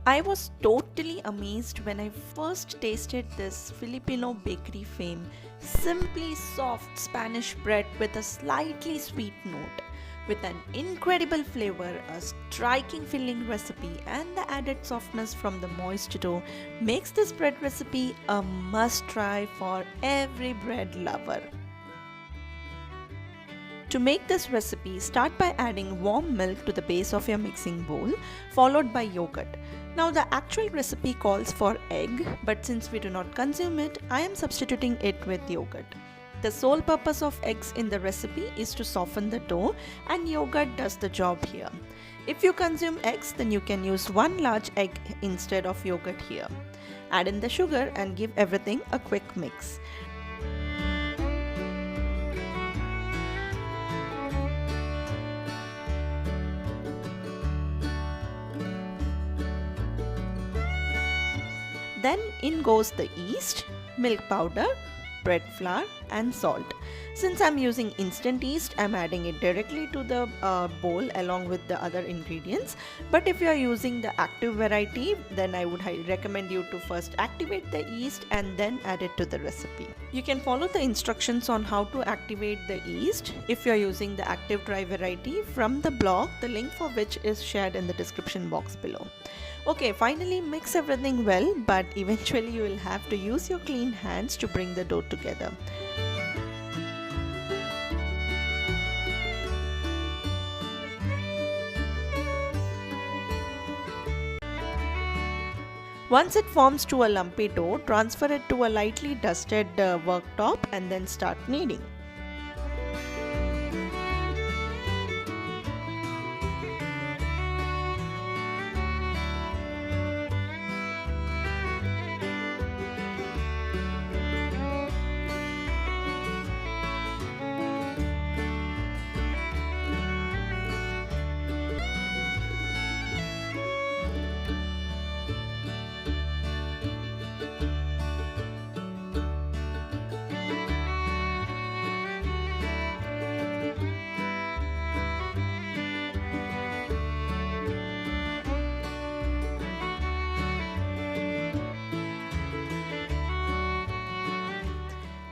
I was totally amazed when I first tasted this Filipino bakery fame, simply soft Spanish bread with a slightly sweet note. With an incredible flavor, a striking filling recipe, and the added softness from the moist dough makes this bread recipe a must try for every bread lover. To make this recipe, start by adding warm milk to the base of your mixing bowl, followed by yogurt. Now, the actual recipe calls for egg, but since we do not consume it, I am substituting it with yogurt. The sole purpose of eggs in the recipe is to soften the dough, and yogurt does the job here. If you consume eggs, then you can use one large egg instead of yogurt here. Add in the sugar and give everything a quick mix. Then in goes the yeast, milk powder, bread flour and salt. Since I'm using instant yeast, I'm adding it directly to the bowl along with the other ingredients. But if you are using the active variety, then I would recommend you to first activate the yeast and then add it to the recipe. You can follow the instructions on how to activate the yeast if you are using the active dry variety from the blog, the link for which is shared in the description box below. Okay, finally mix everything well, but eventually you will have to use your clean hands to bring the dough together. Once it forms to a lumpy dough, transfer it to a lightly dusted worktop and then start kneading.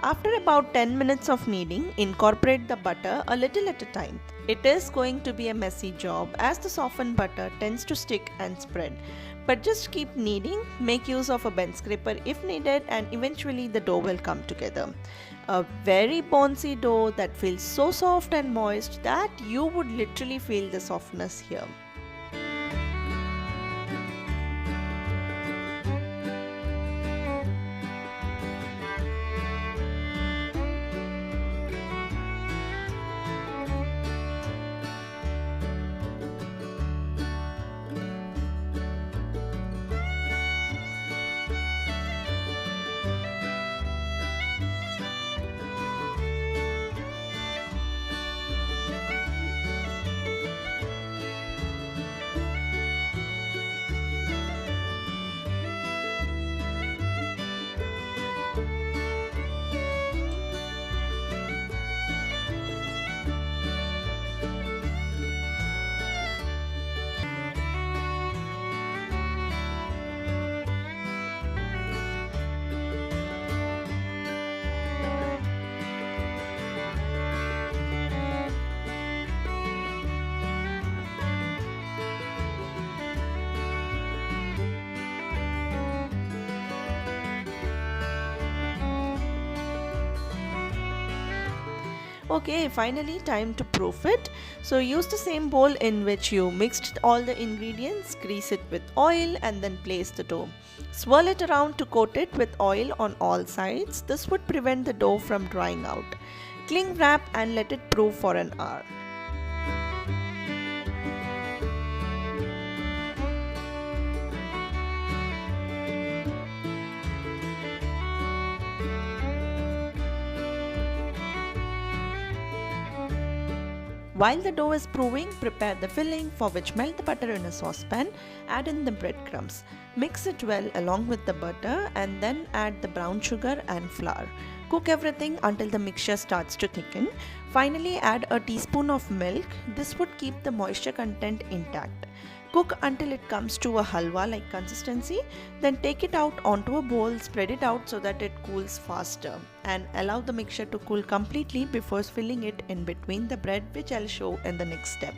After about 10 minutes of kneading, incorporate the butter a little at a time. It is going to be a messy job as the softened butter tends to stick and spread. But just keep kneading, make use of a bench scraper if needed, and eventually the dough will come together. A very bouncy dough that feels so soft and moist that you would literally feel the softness here. Okay, finally time to proof it. So use the same bowl in which you mixed all the ingredients, grease it with oil and then place the dough. Swirl it around to coat it with oil on all sides. This would prevent the dough from drying out. Cling wrap and let it proof for an hour. While the dough is proving, prepare the filling, for which melt the butter in a saucepan, add in the breadcrumbs. Mix it well along with the butter and then add the brown sugar and flour. Cook everything until the mixture starts to thicken. Finally, add a teaspoon of milk. This would keep the moisture content intact. Cook until it comes to a halwa like consistency. Then take it out onto a bowl, spread it out so that it cools faster, and allow the mixture to cool completely before filling it in between the bread, which I'll show in the next step.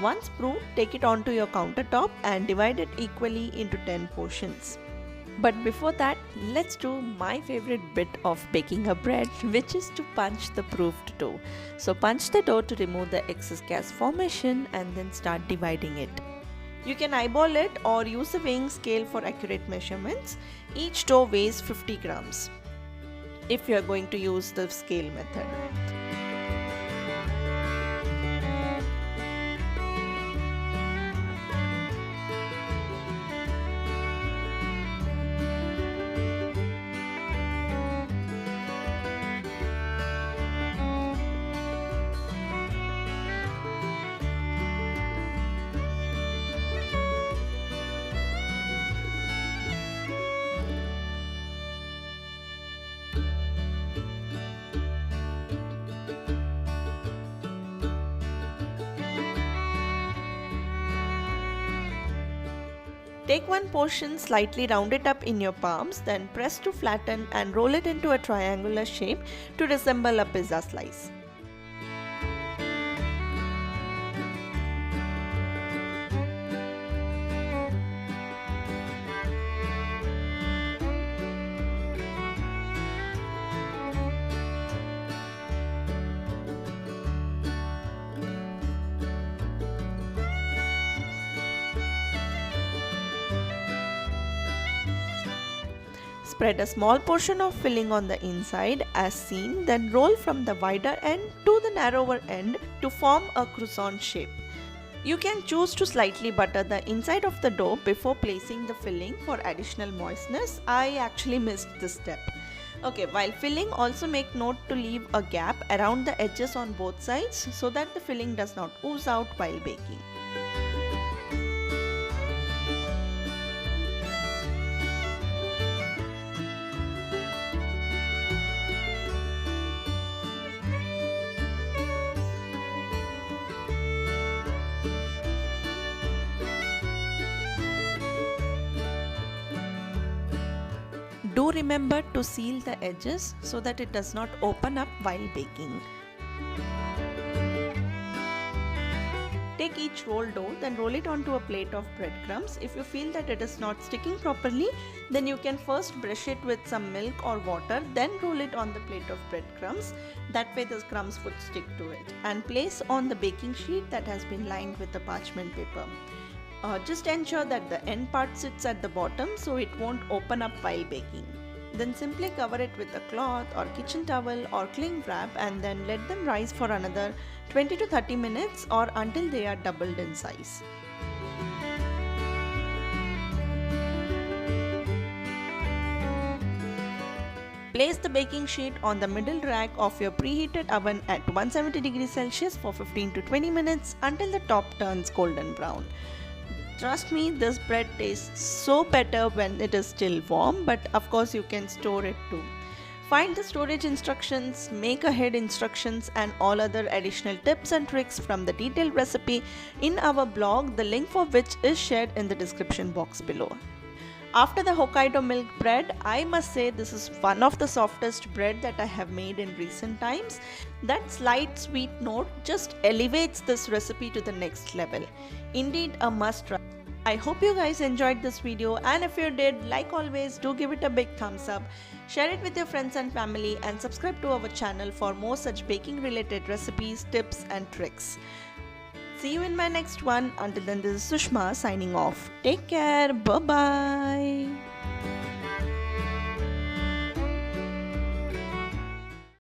Once proved, take it onto your countertop and divide it equally into 10 portions. But before that, let's do my favorite bit of baking a bread, which is to punch the proofed dough. So punch the dough to remove the excess gas formation and then start dividing it. You can eyeball it or use a weighing scale for accurate measurements. Each dough weighs 50 grams if you are going to use the scale method. Take one portion, slightly round it up in your palms, then press to flatten and roll it into a triangular shape to resemble a pizza slice. Spread a small portion of filling on the inside as seen, then roll from the wider end to the narrower end to form a croissant shape. You can choose to slightly butter the inside of the dough before placing the filling for additional moistness. I actually missed this step. Okay, while filling, also make note to leave a gap around the edges on both sides so that the filling does not ooze out while baking. Do remember to seal the edges so that it does not open up while baking. Take each rolled dough, then roll it onto a plate of breadcrumbs. If you feel that it is not sticking properly, then you can first brush it with some milk or water, then roll it on the plate of breadcrumbs. That way the crumbs would stick to it. And place on the baking sheet that has been lined with the parchment paper. Just ensure that the end part sits at the bottom so it won't open up while baking. Then simply cover it with a cloth or kitchen towel or cling wrap and then let them rise for another 20 to 30 minutes or until they are doubled in size. Place the baking sheet on the middle rack of your preheated oven at 170 degrees Celsius for 15 to 20 minutes until the top turns golden brown. Trust me, this bread tastes so better when it is still warm, but of course you can store it too. Find the storage instructions, make ahead instructions and all other additional tips and tricks from the detailed recipe in our blog, the link for which is shared in the description box below. After the Hokkaido milk bread, I must say this is one of the softest bread that I have made in recent times. That slight sweet note just elevates this recipe to the next level. Indeed a must try. I hope you guys enjoyed this video, and if you did, like always, do give it a big thumbs up. Share it with your friends and family and subscribe to our channel for more such baking related recipes, tips and tricks. See you in my next one. Until then, this is Sushma signing off. Take care. Bye bye.